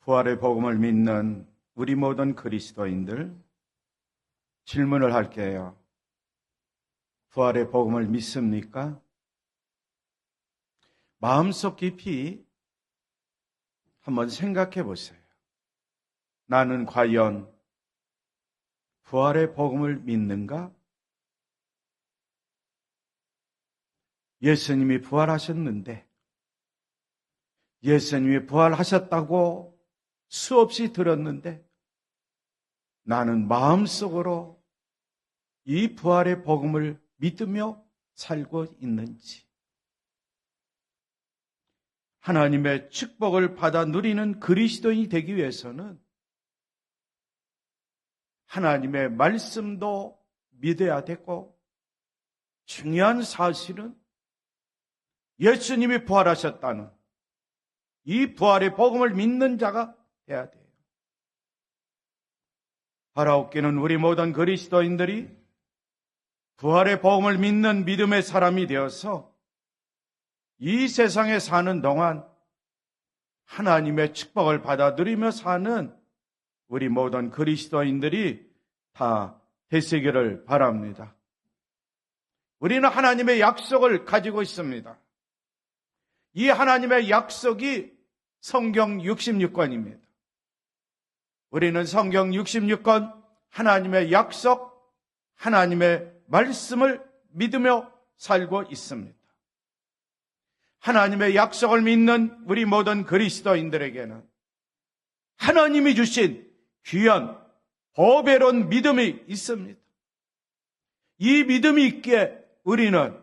부활의 복음을 믿는 우리 모든 그리스도인들 질문을 할게요. 부활의 복음을 믿습니까? 마음속 깊이 한번 생각해 보세요. 나는 과연 부활의 복음을 믿는가? 예수님이 부활하셨는데 예수님이 부활하셨다고 수없이 들었는데 나는 마음속으로 이 부활의 복음을 믿으며 살고 있는지, 하나님의 축복을 받아 누리는 그리스도인이 되기 위해서는 하나님의 말씀도 믿어야 되고, 중요한 사실은 예수님이 부활하셨다는 이 부활의 복음을 믿는 자가 돼야 돼요. 바라옵기는 우리 모든 그리스도인들이 부활의 복음을 믿는 믿음의 사람이 되어서 이 세상에 사는 동안 하나님의 축복을 받아 누리며 사는 우리 모든 그리스도인들이 다 되시기를 바랍니다. 우리는 하나님의 약속을 가지고 있습니다. 이 하나님의 약속이 성경 66권입니다. 우리는 성경 66권 하나님의 약속, 하나님의 말씀을 믿으며 살고 있습니다. 하나님의 약속을 믿는 우리 모든 그리스도인들에게는 하나님이 주신 귀한 보배로운 믿음이 있습니다. 이 믿음이 있기에 우리는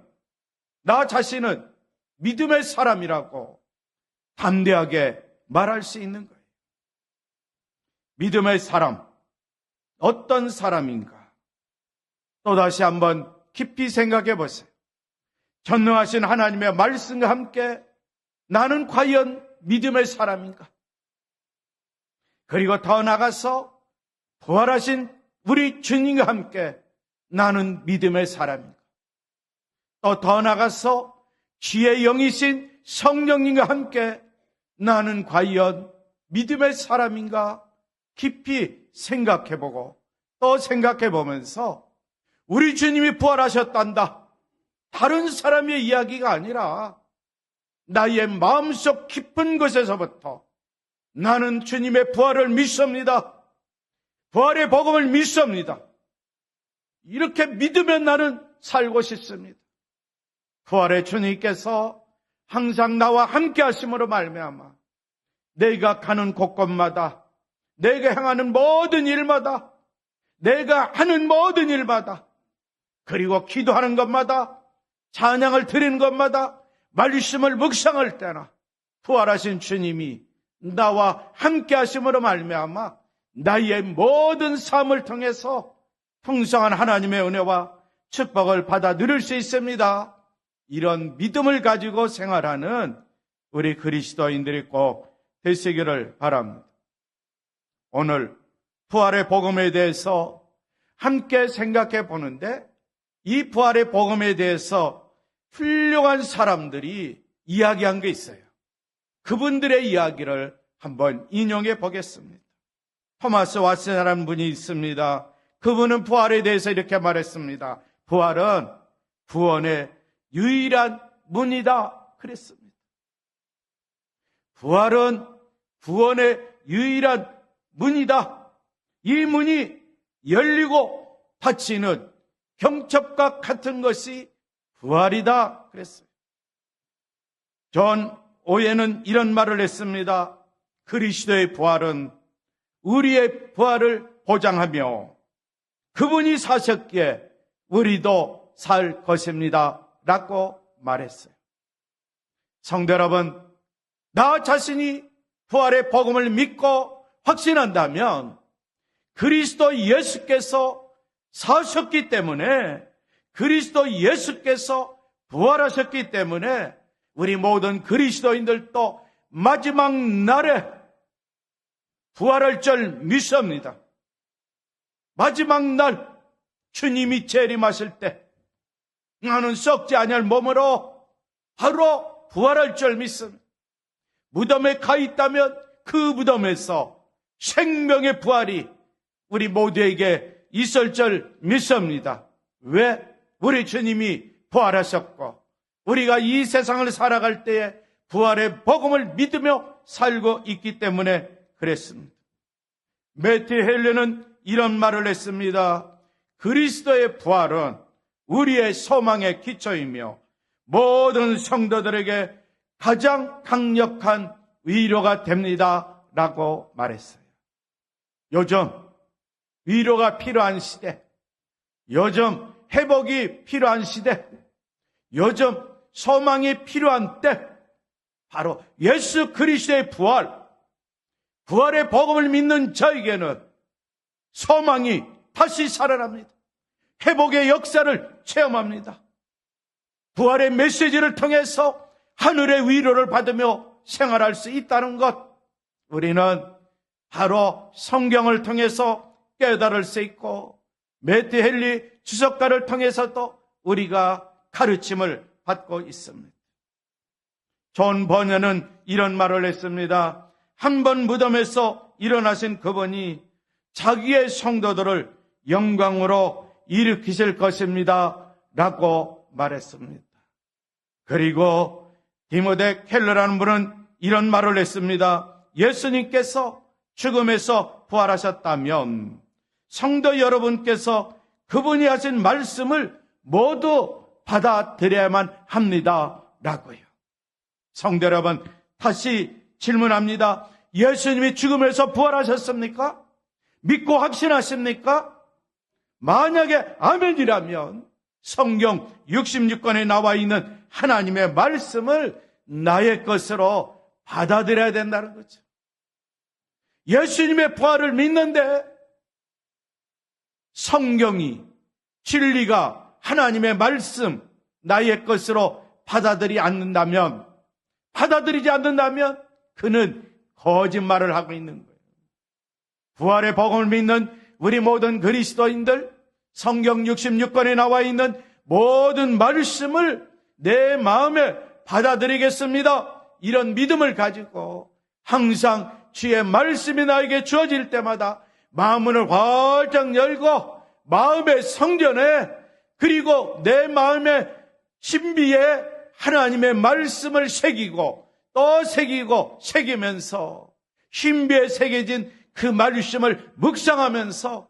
나 자신은 믿음의 사람이라고 담대하게 말할 수 있는 거예요. 믿음의 사람, 어떤 사람인가? 또다시 한번 깊이 생각해 보세요. 전능하신 하나님의 말씀과 함께 나는 과연 믿음의 사람인가? 그리고 더 나아가서 부활하신 우리 주님과 함께 나는 믿음의 사람인가? 또 더 나아가서 지혜의 영이신 성령님과 함께 나는 과연 믿음의 사람인가? 깊이 생각해보고 또 생각해보면서 우리 주님이 부활하셨단다, 다른 사람의 이야기가 아니라 나의 마음속 깊은 곳에서부터 나는 주님의 부활을 믿습니다. 부활의 복음을 믿습니다. 이렇게 믿으면 나는 살고 싶습니다. 부활의 주님께서 항상 나와 함께 하심으로 말미암아 내가 가는 곳곳마다, 내가 행하는 모든 일마다, 내가 하는 모든 일마다, 그리고 기도하는 것마다, 찬양을 드리는 것마다, 말씀을 묵상할 때나 부활하신 주님이 나와 함께 하심으로 말미암아 나의 모든 삶을 통해서 풍성한 하나님의 은혜와 축복을 받아 누릴 수 있습니다. 이런 믿음을 가지고 생활하는 우리 그리스도인들이 꼭 되시기를 바랍니다. 오늘 부활의 복음에 대해서 함께 생각해 보는데, 이 부활의 복음에 대해서 훌륭한 사람들이 이야기한 게 있어요. 그분들의 이야기를 한번 인용해 보겠습니다. 토마스 왓슨이라는 분이 있습니다. 그분은 부활에 대해서 이렇게 말했습니다. 부활은 구원의 유일한 문이다 그랬습니다. 부활은 구원의 유일한 문이다. 이 문이 열리고 닫히는 경첩과 같은 것이 부활이다 그랬어요. 존 오웬은 이런 말을 했습니다. 그리스도의 부활은 우리의 부활을 보장하며 그분이 사셨기에 우리도 살 것입니다 라고 말했어요. 성도 여러분, 나 자신이 부활의 복음을 믿고 확신한다면 그리스도 예수께서 사셨기 때문에, 그리스도 예수께서 부활하셨기 때문에 우리 모든 그리스도인들도 마지막 날에 부활할 줄 믿습니다. 마지막 날 주님이 재림하실 때 나는 썩지 아니할 몸으로 바로 부활할 줄 믿습니다. 무덤에 가 있다면 그 무덤에서 생명의 부활이 우리 모두에게 있을 줄 믿습니다. 왜? 우리 주님이 부활하셨고 우리가 이 세상을 살아갈 때에 부활의 복음을 믿으며 살고 있기 때문에 그랬습니다. 매티 헬레는 이런 말을 했습니다. 그리스도의 부활은 우리의 소망의 기초이며 모든 성도들에게 가장 강력한 위로가 됩니다 라고 말했어요. 요즘 위로가 필요한 시대, 요즘 회복이 필요한 시대, 요즘 소망이 필요한 때, 바로 예수 그리스도의 부활의 복음을 믿는 저에게는 소망이 다시 살아납니다. 회복의 역사를 체험합니다. 부활의 메시지를 통해서 하늘의 위로를 받으며 생활할 수 있다는 것, 우리는 바로 성경을 통해서 깨달을 수 있고 매티 헨리 주석가를 통해서도 우리가 가르침을 받고 있습니다. 존 버녀는 이런 말을 했습니다. 한 번 무덤에서 일어나신 그분이 자기의 성도들을 영광으로 일으키실 것입니다 라고 말했습니다. 그리고 디모데 켈러라는 분은 이런 말을 했습니다. 예수님께서 죽음에서 부활하셨다면 성도 여러분께서 그분이 하신 말씀을 모두 받아들여야만 합니다 라고요. 성도 여러분, 다시 질문합니다. 예수님이 죽음에서 부활하셨습니까? 믿고 확신하십니까? 만약에 아멘이라면 성경 66권에 나와 있는 하나님의 말씀을 나의 것으로 받아들여야 된다는 거죠. 예수님의 부활을 믿는데 성경이, 진리가, 하나님의 말씀 나의 것으로 받아들이지 않는다면 그는 거짓말을 하고 있는 거예요. 부활의 복음을 믿는 우리 모든 그리스도인들, 성경 66권에 나와 있는 모든 말씀을 내 마음에 받아들이겠습니다. 이런 믿음을 가지고 항상 주의 말씀이 나에게 주어질 때마다 마음문을 활짝 열고 마음의 성전에, 그리고 내 마음의 신비에 하나님의 말씀을 새기고 또 새기고 새기면서 신비에 새겨진 그 말씀을 묵상하면서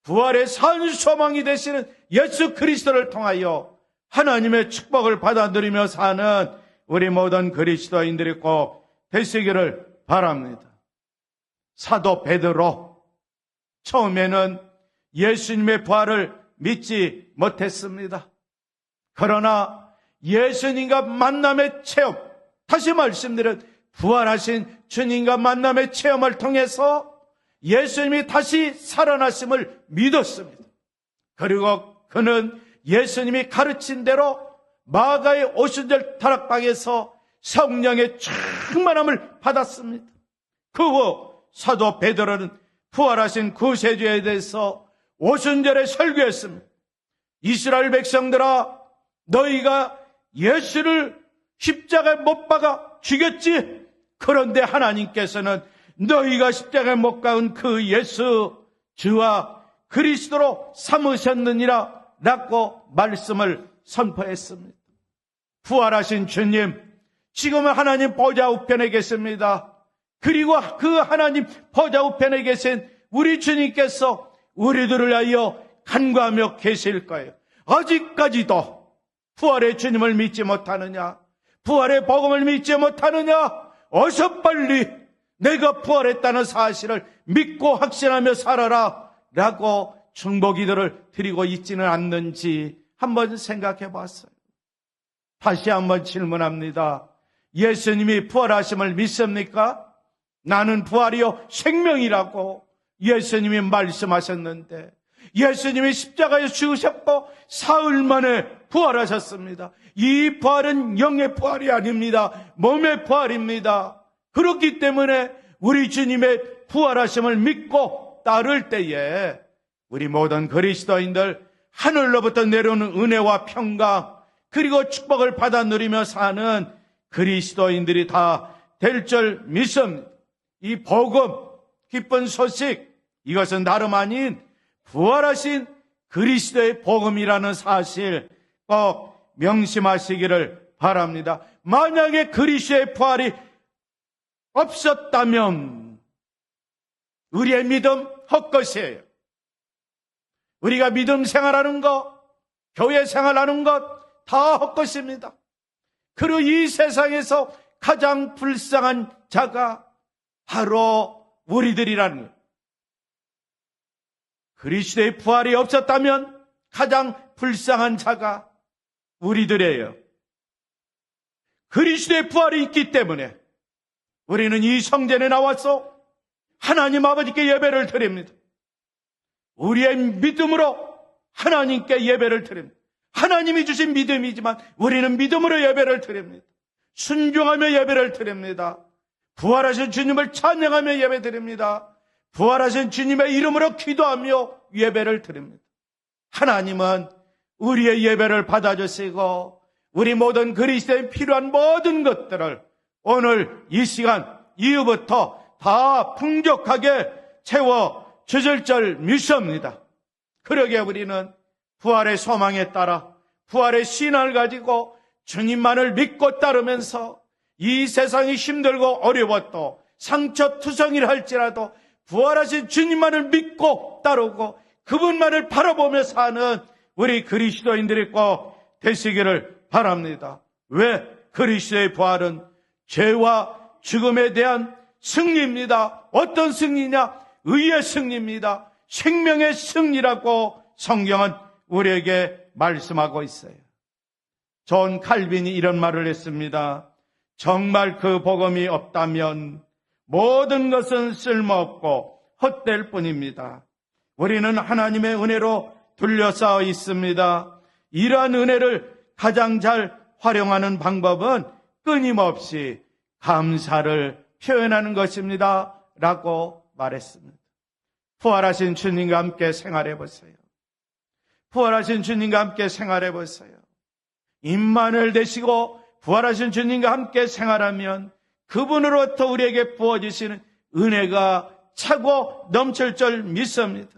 부활의 산 소망이 되시는 예수 그리스도를 통하여 하나님의 축복을 받아 누리며 사는 우리 모든 그리스도인들이 꼭 되시기를 바랍니다. 사도 베드로, 처음에는 예수님의 부활을 믿지 못했습니다. 그러나 예수님과 만남의 체험, 다시 말씀드린 부활하신 주님과 만남의 체험을 통해서 예수님이 다시 살아나심을 믿었습니다. 그리고 그는 예수님이 가르친 대로 마가의 오순절 다락방에서 성령의 충만함을 받았습니다. 그 후 사도 베드로는 부활하신 구세주에 대해서 오순절에 설교했습니다. 이스라엘 백성들아, 너희가 예수를 십자가에 못 박아 죽였지? 그런데 하나님께서는 너희가 십자가에 못 박은 그 예수 주와 그리스도로 삼으셨느니라 라고 말씀을 선포했습니다. 부활하신 주님, 지금은 하나님 보좌 우편에 계십니다. 그리고 그 하나님 보좌 우편에 계신 우리 주님께서 우리들을 위하여 간구하며 계실 거예요. 아직까지도 부활의 주님을 믿지 못하느냐? 부활의 복음을 믿지 못하느냐? 어서 빨리 내가 부활했다는 사실을 믿고 확신하며 살아라 라고 중보기도를 드리고 있지는 않는지 한번 생각해 봤어요. 다시 한번 질문합니다. 예수님이 부활하심을 믿습니까? 나는 부활이요 생명이라고 예수님이 말씀하셨는데 예수님이 십자가에 죽으셨고 사흘 만에 부활하셨습니다. 이 부활은 영의 부활이 아닙니다. 몸의 부활입니다. 그렇기 때문에 우리 주님의 부활하심을 믿고 따를 때에 우리 모든 그리스도인들 하늘로부터 내려오는 은혜와 평강 그리고 축복을 받아 누리며 사는 그리스도인들이 다 될 줄 믿습니다. 이 복음, 기쁜 소식, 이것은 다름 아닌 부활하신 그리스도의 복음이라는 사실 꼭 명심하시기를 바랍니다. 만약에 그리스도의 부활이 없었다면 우리의 믿음 헛것이에요. 우리가 믿음 생활하는 것, 교회 생활하는 것 다 헛것입니다. 그리고 이 세상에서 가장 불쌍한 자가 바로 우리들이라는 거예요. 그리스도의 부활이 없었다면 가장 불쌍한 자가 우리들이에요. 그리스도의 부활이 있기 때문에 우리는 이 성전에 나와서 하나님 아버지께 예배를 드립니다. 우리의 믿음으로 하나님께 예배를 드립니다. 하나님이 주신 믿음이지만 우리는 믿음으로 예배를 드립니다. 순종하며 예배를 드립니다. 부활하신 주님을 찬양하며 예배 드립니다. 부활하신 주님의 이름으로 기도하며 예배를 드립니다. 하나님은 우리의 예배를 받아주시고 우리 모든 그리스도에 필요한 모든 것들을 오늘 이 시간 이후부터 다 풍족하게 채워 주실 줄 믿습니다. 그러기에 우리는 부활의 소망에 따라 부활의 신앙을 가지고 주님만을 믿고 따르면서 이 세상이 힘들고 어려워도 상처투성이를 할지라도 부활하신 주님만을 믿고 따르고 그분만을 바라보며 사는 우리 그리스도인들이 꼭 되시기를 바랍니다. 왜? 그리스도의 부활은 죄와 죽음에 대한 승리입니다. 어떤 승리냐? 의의 승리입니다. 생명의 승리라고 성경은 우리에게 말씀하고 있어요. 존 칼빈이 이런 말을 했습니다. 정말 그 복음이 없다면 모든 것은 쓸모없고 헛될 뿐입니다. 우리는 하나님의 은혜로 둘러싸여 있습니다. 이러한 은혜를 가장 잘 활용하는 방법은 끊임없이 감사를 표현하는 것입니다. 라고 말했습니다. 부활하신 주님과 함께 생활해 보세요. 부활하신 주님과 함께 생활해 보세요. 임마누엘 되시고 부활하신 주님과 함께 생활하면 그분으로부터 우리에게 부어지시는 은혜가 차고 넘칠 줄 믿습니다.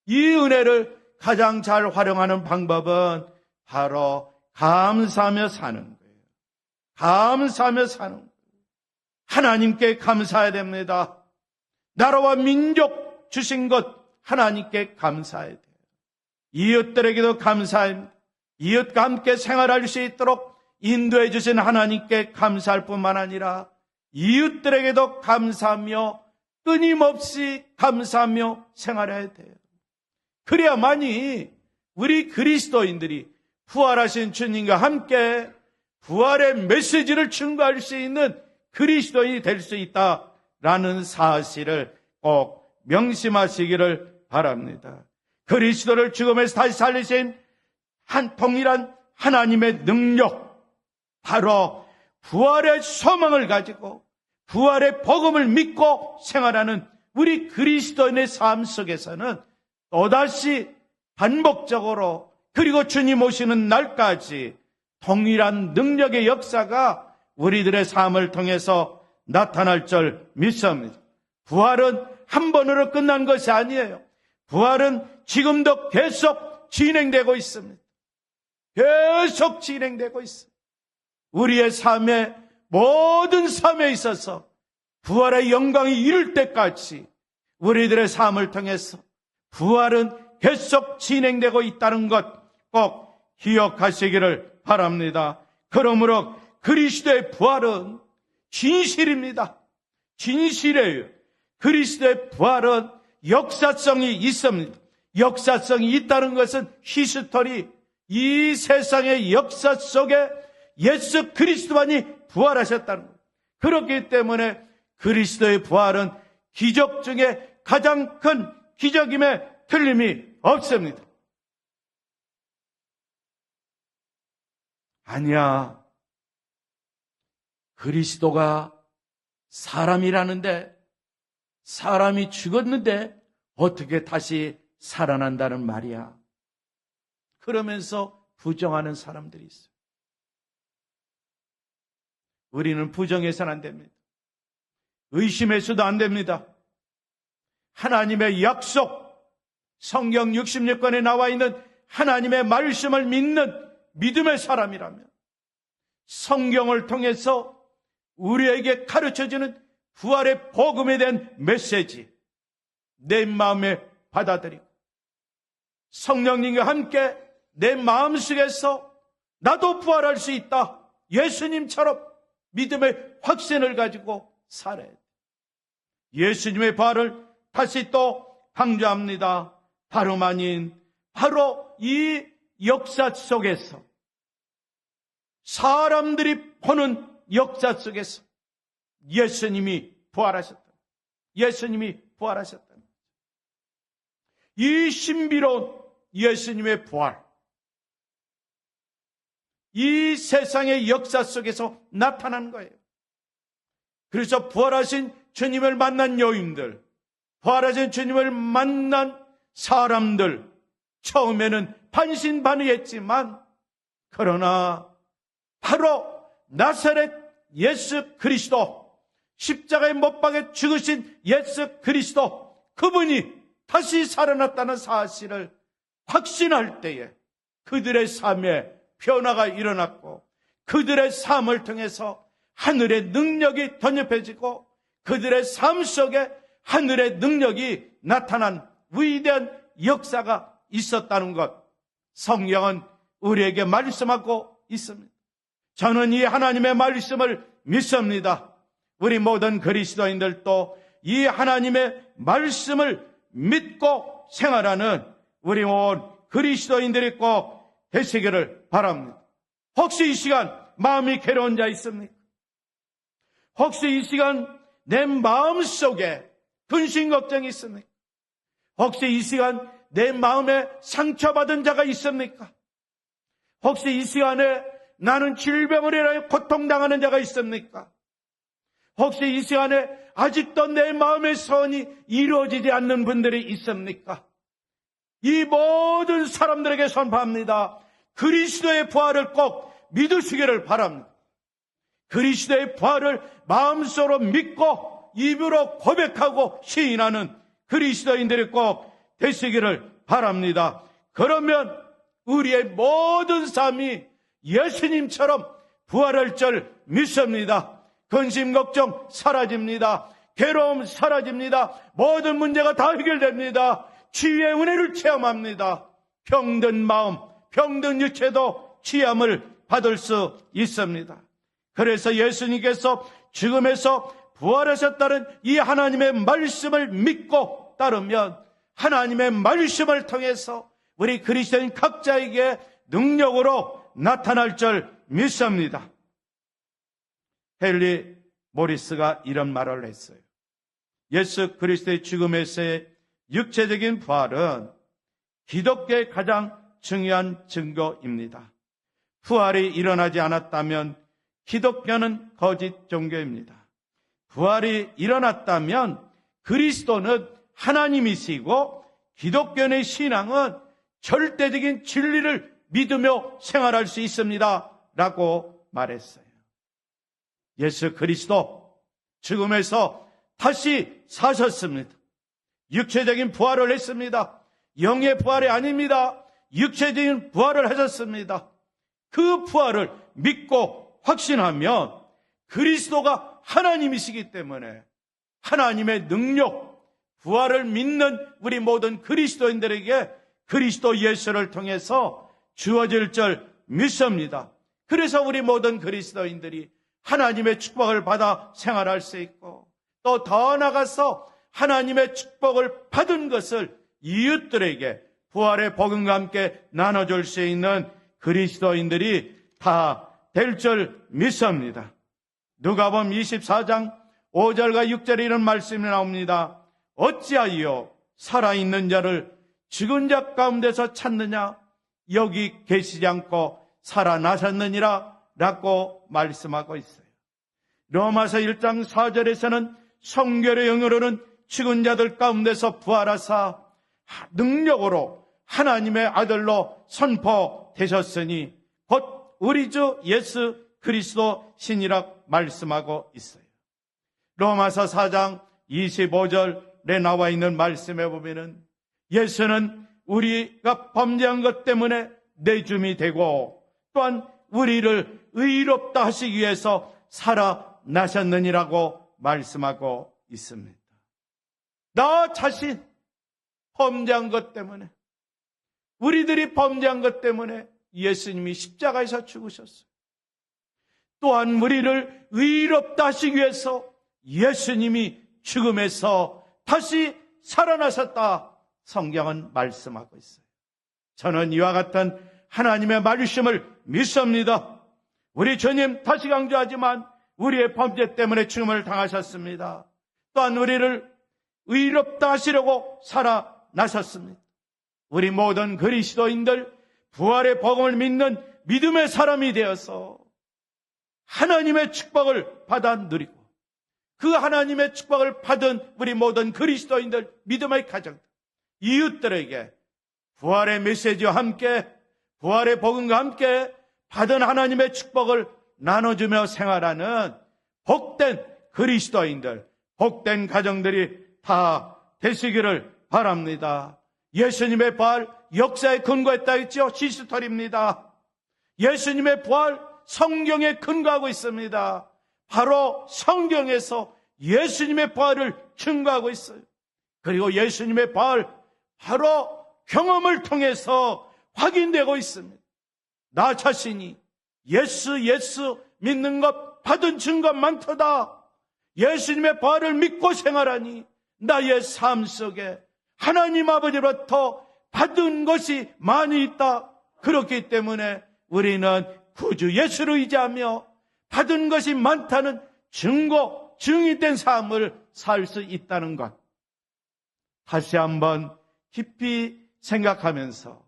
이 은혜를 가장 잘 활용하는 방법은 바로 감사하며 사는 거예요. 감사하며 사는 거예요. 하나님께 감사해야 됩니다. 나라와 민족 주신 것 하나님께 감사해야 돼요. 이웃들에게도 감사합니다. 이웃과 함께 생활할 수 있도록 인도해 주신 하나님께 감사할 뿐만 아니라 이웃들에게도 감사하며 끊임없이 감사하며 생활해야 돼요. 그래야만이 우리 그리스도인들이 부활하신 주님과 함께 부활의 메시지를 증거할 수 있는 그리스도인이 될 수 있다라는 사실을 꼭 명심하시기를 바랍니다. 그리스도를 죽음에서 다시 살리신 한 동일한 하나님의 능력, 바로 부활의 소망을 가지고 부활의 복음을 믿고 생활하는 우리 그리스도인의 삶 속에서는 또다시 반복적으로 그리고 주님 오시는 날까지 동일한 능력의 역사가 우리들의 삶을 통해서 나타날 줄 믿습니다. 부활은 한 번으로 끝난 것이 아니에요. 부활은 지금도 계속 진행되고 있습니다. 계속 진행되고 있습니다. 우리의 삶의 모든 삶에 있어서 부활의 영광이 이룰 때까지 우리들의 삶을 통해서 부활은 계속 진행되고 있다는 것 꼭 기억하시기를 바랍니다. 그러므로 그리스도의 부활은 진실입니다. 진실이에요. 그리스도의 부활은 역사성이 있습니다. 역사성이 있다는 것은 히스토리, 이 세상의 역사 속에 예수 그리스도만이 부활하셨다는 것. 그렇기 때문에 그리스도의 부활은 기적 중에 가장 큰 기적임에 틀림이 없습니다. 아니야. 그리스도가 사람이라는데, 사람이 죽었는데 어떻게 다시 살아난다는 말이야. 그러면서 부정하는 사람들이 있어요. 우리는 부정해서는 안 됩니다. 의심해서도 안 됩니다. 하나님의 약속, 성경 66권에 나와 있는 하나님의 말씀을 믿는 믿음의 사람이라면 성경을 통해서 우리에게 가르쳐주는 부활의 복음에 대한 메시지 내 마음에 받아들이고 성령님과 함께 내 마음속에서 나도 부활할 수 있다, 예수님처럼 믿음의 확신을 가지고 살아야 돼. 예수님의 부활을 다시 또 강조합니다. 다름 아닌 바로 이 역사 속에서, 사람들이 보는 역사 속에서 예수님이 부활하셨다. 예수님이 부활하셨다. 이 신비로운 예수님의 부활, 이 세상의 역사 속에서 나타난 거예요. 그래서 부활하신 주님을 만난 여인들, 부활하신 주님을 만난 사람들, 처음에는 반신반의했지만 그러나 바로 나사렛 예수 그리스도, 십자가에 못 박혀 죽으신 예수 그리스도, 그분이 다시 살아났다는 사실을 확신할 때에 그들의 삶에 변화가 일어났고 그들의 삶을 통해서 하늘의 능력이 덧입혀지고 그들의 삶 속에 하늘의 능력이 나타난 위대한 역사가 있었다는 것, 성경은 우리에게 말씀하고 있습니다. 저는 이 하나님의 말씀을 믿습니다. 우리 모든 그리스도인들도 이 하나님의 말씀을 믿고 생활하는 우리 온 그리스도인들이 꼭 되시기를 바랍니다. 혹시 이 시간 마음이 괴로운 자 있습니까? 혹시 이 시간 내 마음 속에 근심 걱정이 있습니까? 혹시 이 시간 내 마음에 상처받은 자가 있습니까? 혹시 이 시간에 나는 질병을 인하여 고통당하는 자가 있습니까? 혹시 이 시간에 아직도 내 마음의 소원이 이루어지지 않는 분들이 있습니까? 이 모든 사람들에게 선포합니다. 그리스도의 부활을 꼭 믿으시기를 바랍니다. 그리스도의 부활을 마음속으로 믿고 입으로 고백하고 시인하는 그리스도인들이 꼭 되시기를 바랍니다. 그러면 우리의 모든 삶이 예수님처럼 부활할 줄 믿습니다. 근심 걱정 사라집니다. 괴로움 사라집니다. 모든 문제가 다 해결됩니다. 치유의 은혜를 체험합니다. 병든 마음, 병든 육체도 치유함을 받을 수 있습니다. 그래서 예수님께서 죽음에서 부활하셨다는 이 하나님의 말씀을 믿고 따르면 하나님의 말씀을 통해서 우리 그리스도인 각자에게 능력으로 나타날 줄 믿습니다. 헨리 모리스가 이런 말을 했어요. 예수 그리스도의 죽음에서의 육체적인 부활은 기독교의 가장 중요한 증거입니다. 부활이 일어나지 않았다면 기독교는 거짓 종교입니다. 부활이 일어났다면 그리스도는 하나님이시고 기독교의 신앙은 절대적인 진리를 믿으며 생활할 수 있습니다. 라고 말했어요. 예수 그리스도 죽음에서 다시 사셨습니다. 육체적인 부활을 했습니다. 영의 부활이 아닙니다. 육체적인 부활을 하셨습니다. 그 부활을 믿고 확신하면 그리스도가 하나님이시기 때문에 하나님의 능력, 부활을 믿는 우리 모든 그리스도인들에게 그리스도 예수를 통해서 주어질 줄 믿습니다. 그래서 우리 모든 그리스도인들이 하나님의 축복을 받아 생활할 수 있고 또 더 나아가서 하나님의 축복을 받은 것을 이웃들에게 부활의 복음과 함께 나눠줄 수 있는 그리스도인들이 다 될 줄 믿습니다. 누가복음 24장 5절과 6절에 이런 말씀이 나옵니다. 어찌하여 살아있는 자를 죽은 자 가운데서 찾느냐? 여기 계시지 않고 살아나셨느니라 라고 말씀하고 있어요. 로마서 1장 4절에서는 성결의 영으로는 죽은 자들 가운데서 부활하사 능력으로 하나님의 아들로 선포되셨으니 곧 우리 주 예수 그리스도 신이라 말씀하고 있어요. 로마서 4장 25절에 나와 있는 말씀에 보면은 예수는 우리가 범죄한 것 때문에 내줌이 되고 또한 우리를 의롭다 하시기 위해서 살아나셨느니라고 말씀하고 있습니다. 나 자신 범죄한 것 때문에, 우리들이 범죄한 것 때문에 예수님이 십자가에서 죽으셨어요. 또한 우리를 의롭다 하시기 위해서 예수님이 죽음에서 다시 살아나셨다, 성경은 말씀하고 있어요. 저는 이와 같은 하나님의 말씀을 믿습니다. 우리 주님, 다시 강조하지만 우리의 범죄 때문에 죽음을 당하셨습니다. 또한 우리를 의롭다 하시려고 살아나셨습니다. 우리 모든 그리스도인들 부활의 복음을 믿는 믿음의 사람이 되어서 하나님의 축복을 받아 누리고 그 하나님의 축복을 받은 우리 모든 그리스도인들, 믿음의 가정들, 이웃들에게 부활의 메시지와 함께 부활의 복음과 함께 받은 하나님의 축복을 나눠주며 생활하는 복된 그리스도인들, 복된 가정들이 다 되시기를 바랍니다. 예수님의 부활, 역사에 근거했다 했죠. 히스토리입니다. 예수님의 부활, 성경에 근거하고 있습니다. 바로 성경에서 예수님의 부활을 증거하고 있어요. 그리고 예수님의 부활, 바로 경험을 통해서 확인되고 있습니다. 나 자신이 예수 믿는 것 받은 증거 많도다. 예수님의 부활을 믿고 생활하니 나의 삶 속에 하나님 아버지로부터 받은 것이 많이 있다. 그렇기 때문에 우리는 구주 예수를 의지하며 받은 것이 많다는 증거, 증이 된 삶을 살 수 있다는 것. 다시 한번 깊이 생각하면서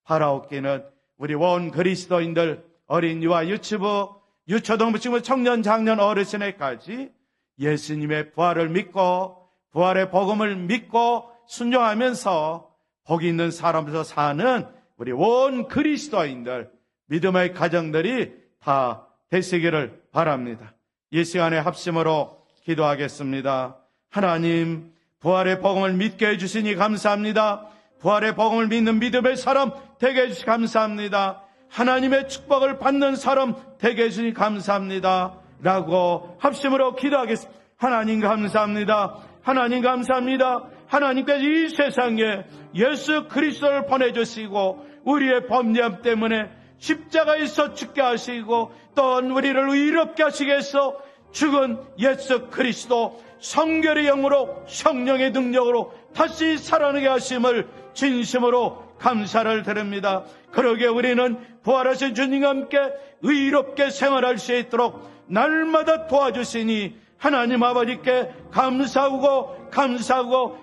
바라옵기는 우리 원 그리스도인들, 어린이와 유치부, 유초등부, 친구, 청년, 장년, 어르신에까지 예수님의 부활을 믿고 부활의 복음을 믿고 순종하면서 복 있는 사람으로서 사는 우리 온 그리스도인들, 믿음의 가정들이 다 되시기를 바랍니다. 이 시간에 합심으로 기도하겠습니다. 하나님, 부활의 복음을 믿게 해주시니 감사합니다. 부활의 복음을 믿는 믿음의 사람 되게 해주시니 감사합니다. 하나님의 축복을 받는 사람 되게 해주시니 감사합니다. 라고 합심으로 기도하겠습니다. 하나님 감사합니다. 하나님 감사합니다. 하나님께서 이 세상에 예수 그리스도를 보내주시고 우리의 범죄함 때문에 십자가에서 죽게 하시고 또한 우리를 의롭게 하시기 위해서 죽은 예수 그리스도 성결의 영으로 성령의 능력으로 다시 살아나게 하심을 진심으로 감사를 드립니다. 그러게 우리는 부활하신 주님과 함께 의롭게 생활할 수 있도록 날마다 도와주시니 하나님 아버지께 감사하고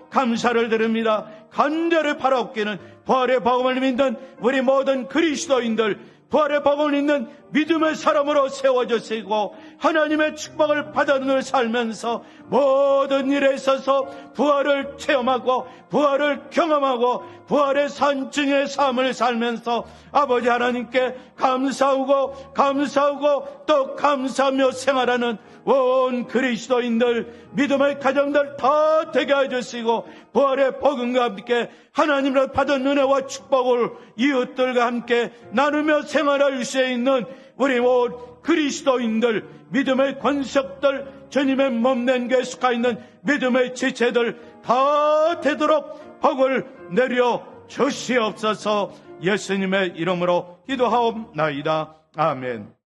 감사를 드립니다. 간절히 바라옵기는 부활의 복음을 믿는 우리 모든 그리스도인들, 부활의 복음을 믿는 믿음의 사람으로 세워주시고 하나님의 축복을 받아들여 살면서 모든 일에 있어서 부활을 체험하고 부활을 경험하고 부활의 산증의 삶을 살면서 아버지 하나님께 감사하고 또 감사하며 생활하는 온 그리스도인들, 믿음의 가정들 다 되게 해주시고 부활의 복음과 함께 하나님으로 받은 은혜와 축복을 이웃들과 함께 나누며 생활할 수 있는 우리 온 그리스도인들, 믿음의 권석들, 주님의 몸낸 교회에 속하 있는 믿음의 지체들 다 되도록 복을 내려 주시옵소서. 예수님의 이름으로 기도하옵나이다. 아멘.